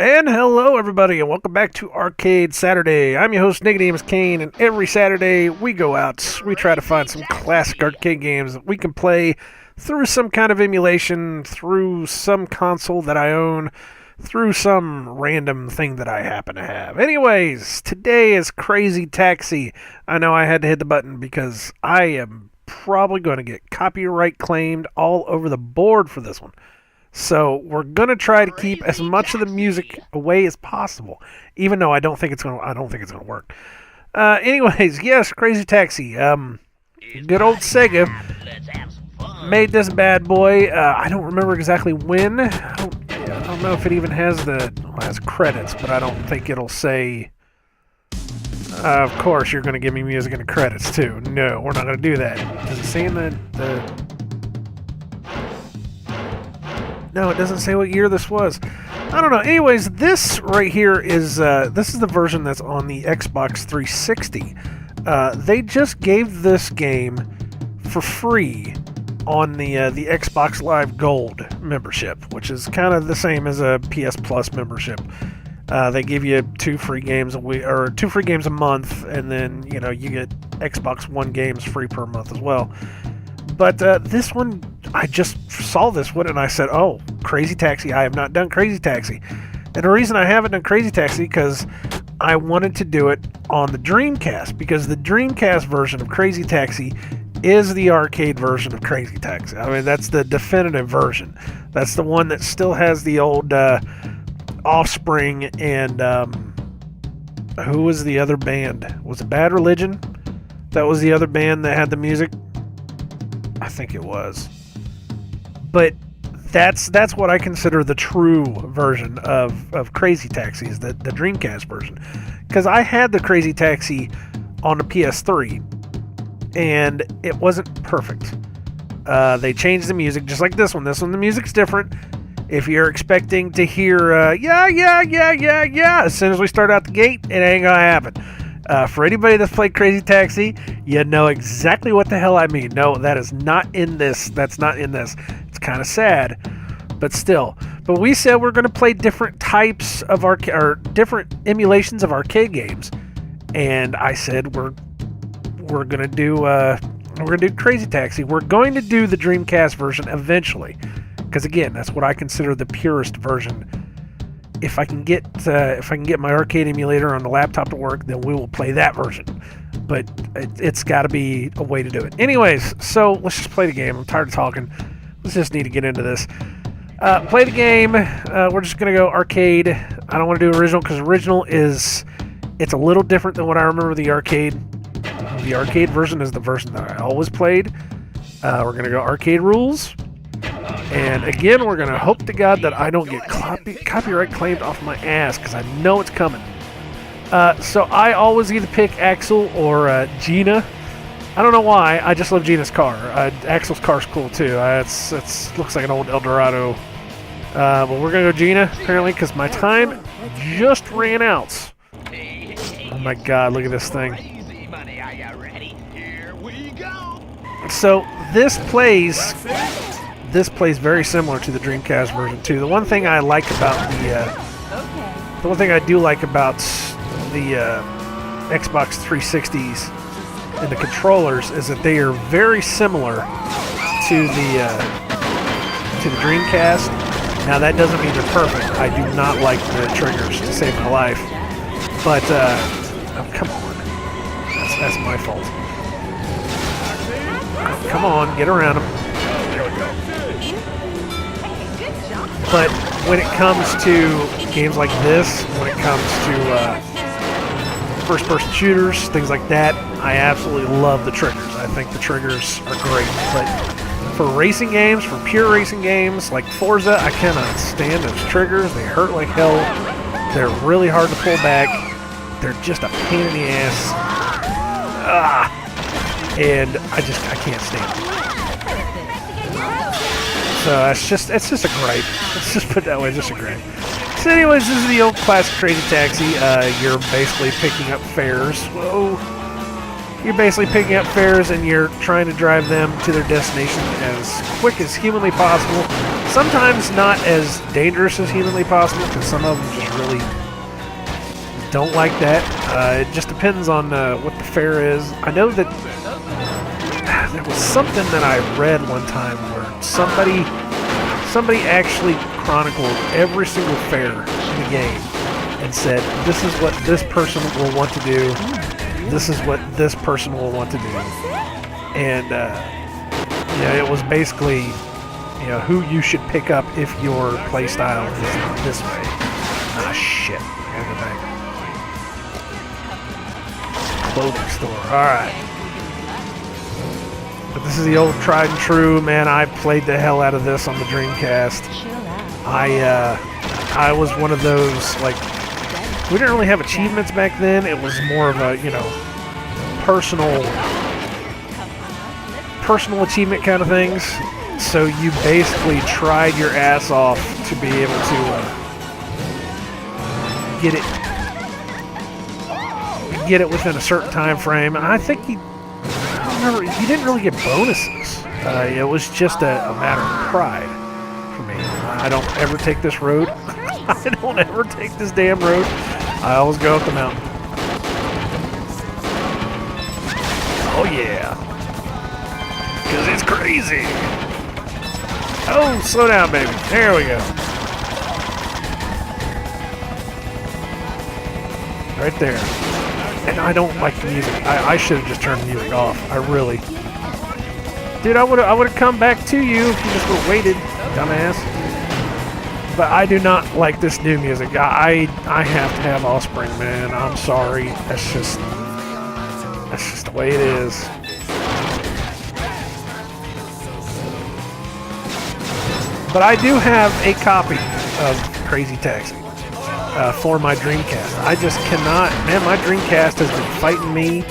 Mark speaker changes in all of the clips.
Speaker 1: And hello, everybody, and welcome back to Arcade Saturday. I'm your host, nicodemoscain, and every Saturday we go out, we try to find some classic arcade games that we can play through some kind of emulation, through some console that I own, through some random thing that I happen to have. Anyways, today is Crazy Taxi. I know I had to hit the button because I am probably going to get copyright claimed all over the board for this one. So we're gonna try to keep as much of the music away as possible, even though I don't think it's gonna work. Anyways, yes, Crazy Taxi. Good old Sega made this bad boy. I don't remember exactly when. I don't know if it even has has credits, but I don't think it'll say. Of course, you're gonna give me music and the credits too. No, we're not gonna do that. Does it say in the No, it doesn't say what year this was. I don't know. Anyways, this right here is this is the version that's on the Xbox 360. They just gave this game for free on the Xbox Live Gold membership, which is kind of the same as a PS Plus membership. They give you 2 free games a week or 2 free games a month, and then you get Xbox One games free per month as well. But this one, I just saw this one and I said, oh, Crazy Taxi. I have not done Crazy Taxi. And the reason I haven't done Crazy Taxi because I wanted to do it on the Dreamcast, because the Dreamcast version of Crazy Taxi is the arcade version of Crazy Taxi. I mean, that's the definitive version. That's the one that still has the old Offspring and who was the other band? Was it Bad Religion? That was the other band that had the music. I think it was. But that's what I consider the true version of Crazy Taxi, is the Dreamcast version. Because I had the Crazy Taxi on the PS3, and it wasn't perfect. They changed the music, just like this one. This one, the music's different. If you're expecting to hear, yeah, as soon as we start out the gate, it ain't gonna happen. For anybody that's played Crazy Taxi, you know exactly what the hell I mean. No, that is not in this. That's not in this. It's kind of sad, but still. But we said we're going to play different types of different emulations of arcade games, and I said we're going to do Crazy Taxi. We're going to do the Dreamcast version eventually, because again, that's what I consider the purest version. If I can get my arcade emulator on the laptop to work, then we will play that version. But it's got to be a way to do it. Anyways, so let's just play the game. I'm tired of talking. Let's just need to get into this. Play the game. We're just gonna go arcade. I don't want to do original because original it's a little different than what I remember the arcade. The arcade version is the version that I always played. We're gonna go arcade rules. And again, we're going to hope to God that I don't get copyright claimed off my ass, because I know it's coming. So I always either pick Axel or Gina. I don't know why. I just love Gina's car. Axel's car's cool too. It looks like an old Eldorado. But we're going to go Gina, apparently, because my time just ran out. Oh my God, look at this thing. So this plays very similar to the Dreamcast version too. The one thing I like about the one thing I do like about the Xbox 360s and the controllers is that they are very similar to the Dreamcast. Now that doesn't mean they're perfect. I do not like the triggers to save my life, but oh, come on, that's my fault. Come on, get around them. But when it comes to games like this, when it comes to first-person shooters, things like that, I absolutely love the triggers. I think the triggers are great. But for racing games, for pure racing games like Forza, I cannot stand those triggers. They hurt like hell. They're really hard to pull back. They're just a pain in the ass. And I can't stand them. So it's just a gripe. Let's just put it that way, just a gripe. So anyways, this is the old classic Crazy Taxi. You're basically picking up fares. Whoa. You're basically picking up fares and you're trying to drive them to their destination as quick as humanly possible. Sometimes not as dangerous as humanly possible, because some of them just really don't like that. It just depends on what the fare is. I know that there was something that I read one time where somebody actually chronicled every single fare in the game and said, this is what this person will want to do. This is what this person will want to do. And, it was basically, who you should pick up if your playstyle is this way. Ah, shit. I gotta go back. Clothing store. Alright. But this is the old tried and true, man. I played the hell out of this on the Dreamcast. I was one of those, like, we didn't really have achievements back then. It was more of a, personal achievement kind of things. So you basically tried your ass off to be able to get it within a certain time frame. And I think you didn't really get bonuses. It was just a matter of pride for me. I don't ever take this road. I don't ever take this damn road. I always go up the mountain. Oh yeah. Because it's crazy. Oh, slow down, baby. There we go. Right there. And I don't like the music. I should have just turned the music off. I really. Dude, I would have come back to you if you just would have waited, dumbass. But I do not like this new music. I have to have Offspring, man. I'm sorry. That's just the way it is. But I do have a copy of Crazy Taxi for my Dreamcast. I just cannot... Man, my Dreamcast has been fighting me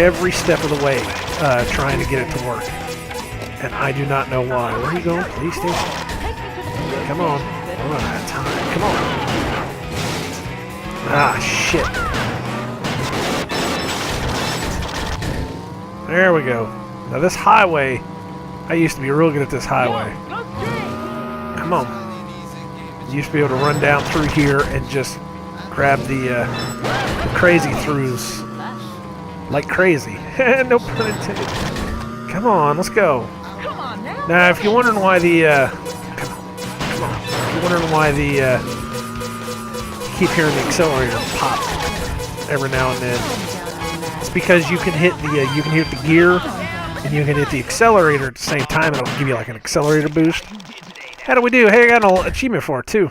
Speaker 1: every step of the way, trying to get it to work. And I do not know why. Where are you going? Police station? Come on. We're running out of time. Come on. Ah, shit. There we go. Now this highway... I used to be real good at this highway. Come on. You used to be able to run down through here and just grab the crazy throughs like crazy. No pun intended. Come on, let's go. Now, if you're wondering why the you keep hearing the accelerator pop every now and then, it's because you can hit the gear and you can hit the accelerator at the same time. It'll give you like an accelerator boost. How do we do? Hey, I got an achievement for it too.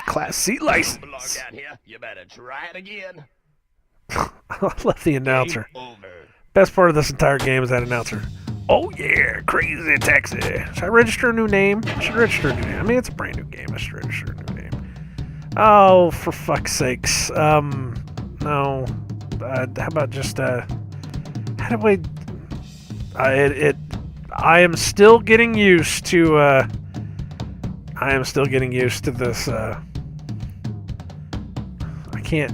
Speaker 1: Class C license.
Speaker 2: You better try it again.
Speaker 1: I love the announcer. Best part of this entire game is that announcer. Oh yeah, Crazy Taxi. Should I register a new name? I should register a new name. I mean, it's a brand new game. I should register a new name. Oh, for fuck's sakes. No. How about just, how do I... I am still getting used to, this, I can't...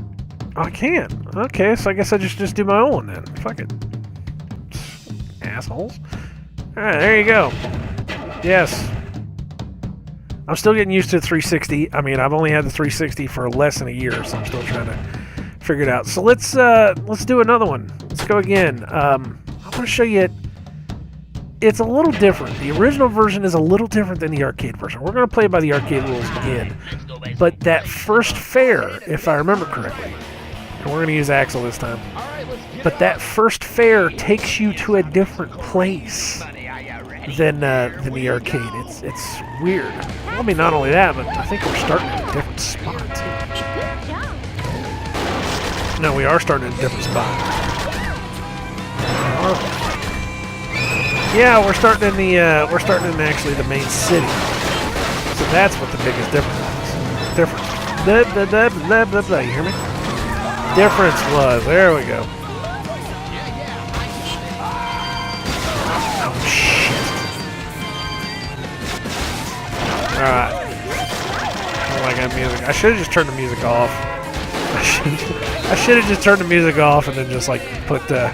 Speaker 1: Oh, I can. Okay, so I guess I just do my own one then. Fuck it. Assholes. Alright, there you go. Yes. I'm still getting used to the 360. I mean, I've only had the 360 for less than a year, so I'm still trying to figure it out. So let's do another one. Let's go again. I want to show you... It's a little different. The original version is a little different than the arcade version. We're going to play by the arcade rules again. But that first fare, if I remember correctly, and we're going to use Axel this time, but that first fare takes you to a different place than the arcade. It's weird. Well, I mean, not only that, but I think we're starting at a different spot, too. No, we are starting at a different spot. Yeah, we're starting in actually the main city. So that's what the biggest difference is. Blah, blah, blah, blah, blah, blah. You hear me? Difference was, there we go. Oh shit. Alright. Oh, I got music. I should have just turned the music off. I should have just turned the music off and then just like put the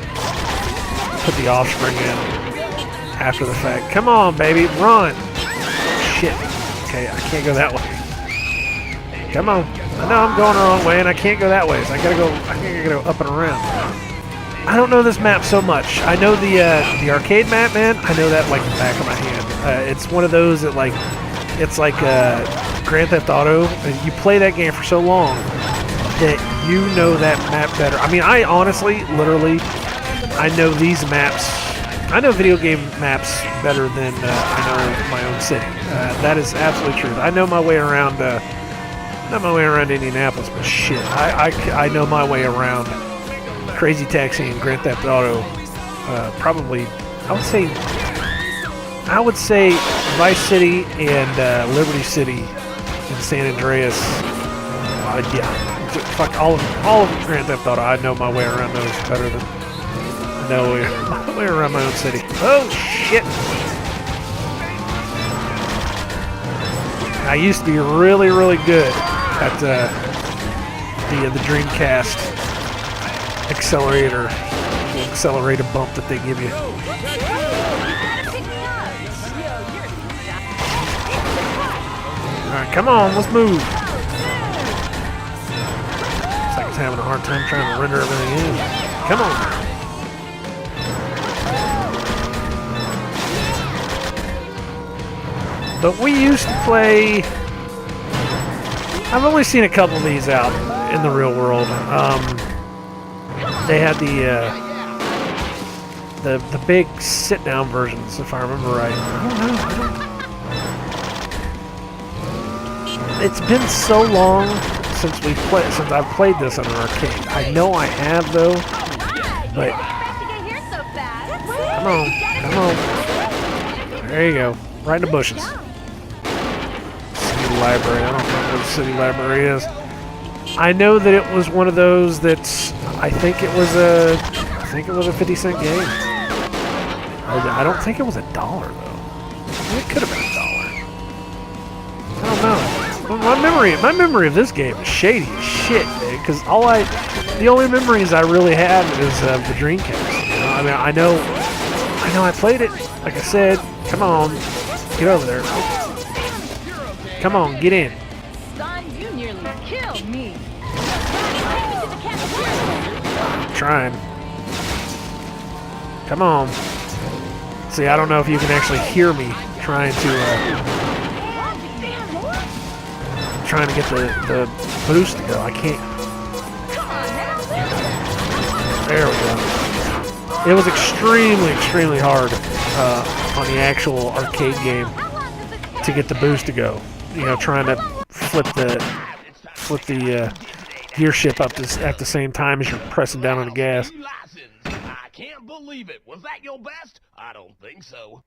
Speaker 1: offspring in after the fact. Come on, baby, run! Shit. Okay, I can't go that way. Come on. I know I'm going the wrong way and I can't go that way. So I gotta go up and around. I don't know this map so much. I know the arcade map, man. I know that like the back of my hand. It's one of those that like, it's like Grand Theft Auto. And you play that game for so long that you know that map better. I mean, I honestly, literally, I know these maps. I know video game maps better than I know my own city. That is absolutely true. I know my way around. Not my way around Indianapolis, but shit, I know my way around Crazy Taxi and Grand Theft Auto. Probably, I would say Vice City and Liberty City and San Andreas. Yeah, fuck all of Grand Theft Auto. I know my way around those better than I know my way around my own city. Oh shit! I used to be really, really good at the Dreamcast accelerator bump that they give you. Alright, come on, let's move. Looks like it's having a hard time trying to render everything in. Come on. But we used to play... I've only seen a couple of these out in the real world. They had the big sit-down versions, if I remember right. I don't know. It's been so long since I've played this on an arcade. I know I have though, but come on. There you go, right in the bushes. Library. I don't know what the city library is. I know that it was one of those that's. I think it was a 50-cent game. I don't think it was $1 though. It could have been $1. I don't know. My memory of this game is shady as shit, man. Because the only memories I really have is of the Dreamcast. You know? I mean, I know I played it. Like I said, come on, get over there. Come on, get in.
Speaker 3: Son, you nearly killed me.
Speaker 1: I'm trying. Come on. See, I don't know if you can actually hear me trying to get the boost to go. I can't. There we go. It was extremely hard on the actual arcade game to get the boost to go. You know, trying to flip the gear shift up at the same time as you're pressing down on the gas.
Speaker 2: I can't believe it. Was that your best? I don't think so.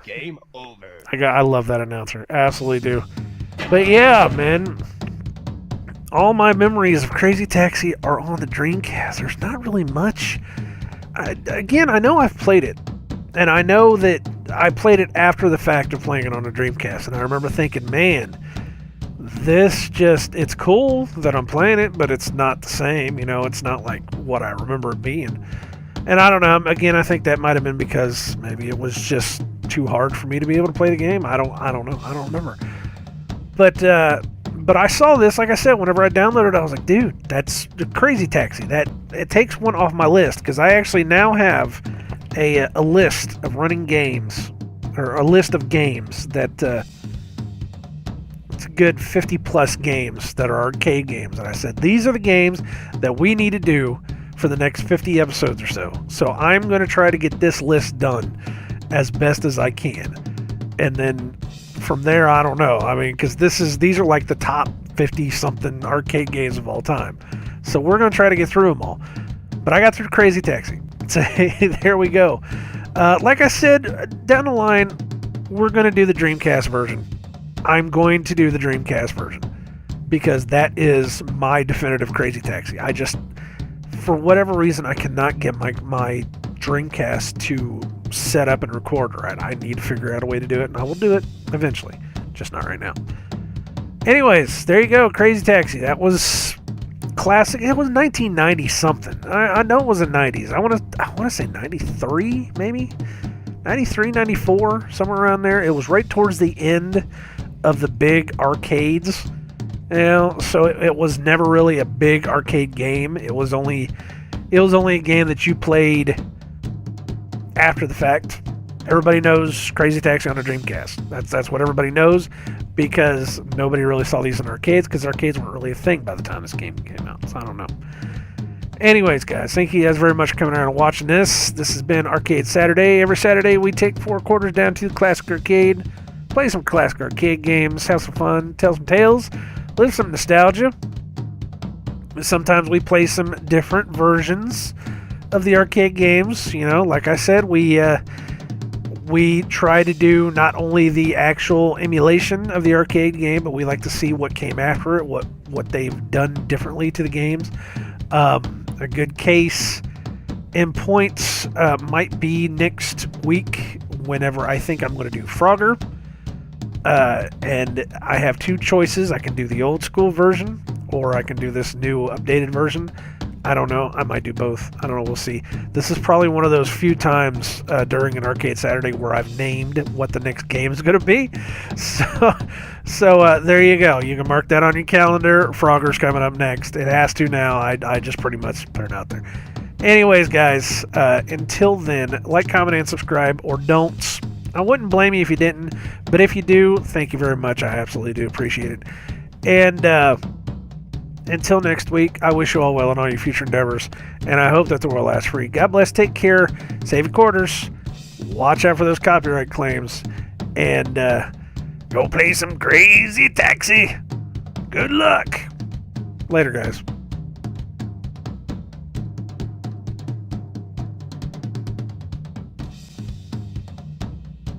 Speaker 2: Game over.
Speaker 1: I love that announcer. Absolutely do. But yeah, man. All my memories of Crazy Taxi are on the Dreamcast. There's not really much. Again, I know I've played it. And I know that I played it after the fact of playing it on a Dreamcast. And I remember thinking, man, it's cool that I'm playing it, but it's not the same. You know, it's not like what I remember it being. And I don't know. Again, I think that might have been because maybe it was just too hard for me to be able to play the game. I don't know. I don't remember. But I saw this, like I said, whenever I downloaded it, I was like, dude, that's the Crazy Taxi. That it takes one off my list because I actually now have a list of running games, or a list of games that it's a good 50 plus games that are arcade games. And I said, these are the games that we need to do for the next 50 episodes or so. So I'm going to try to get this list done as best as I can. And then from there, I don't know. I mean, because these are like the top 50 something arcade games of all time. So we're going to try to get through them all. But I got through Crazy Taxi. So there we go. Like I said, down the line, we're going to do the Dreamcast version. I'm going to do the Dreamcast version because that is my definitive Crazy Taxi. I just, for whatever reason, I cannot get my Dreamcast to set up and record right. I need to figure out a way to do it, and I will do it eventually. Just not right now. Anyways, there you go, Crazy Taxi. That was classic. It was 1990 something. I know it was the 90s. I want to say 93 maybe, 93, 94, somewhere around there. It was right towards the end of the big arcades. You know, so it was never really a big arcade game. It was only a game that you played after the fact. Everybody knows Crazy Taxi on a Dreamcast. That's what everybody knows, because nobody really saw these in arcades, because arcades weren't really a thing by the time this game came out. So I don't know. Anyways, guys, thank you guys very much for coming around and watching this. This has been Arcade Saturday. Every Saturday we take 4 quarters down to the classic arcade, play some classic arcade games, have some fun, tell some tales, live some nostalgia. Sometimes we play some different versions of the arcade games. You know, like I said, we try to do not only the actual emulation of the arcade game, but we like to see what came after it, what they've done differently to the games. A good case in points might be next week, whenever I think I'm going to do Frogger. And I have 2 choices. I can do the old school version, or I can do this new updated version. I don't know. I might do both. I don't know. We'll see. This is probably one of those few times during an Arcade Saturday where I've named what the next game is going to be. So there you go. You can mark that on your calendar. Frogger's coming up next. It has to now. I just pretty much put it out there. Anyways, guys, until then, like, comment, and subscribe, or don't. I wouldn't blame you if you didn't, but if you do, thank you very much. I absolutely do appreciate it. And until next week, I wish you all well in all your future endeavors, and I hope that the world lasts free. God bless, take care, save your quarters, watch out for those copyright claims, and go play some Crazy Taxi. Good luck. Later, guys.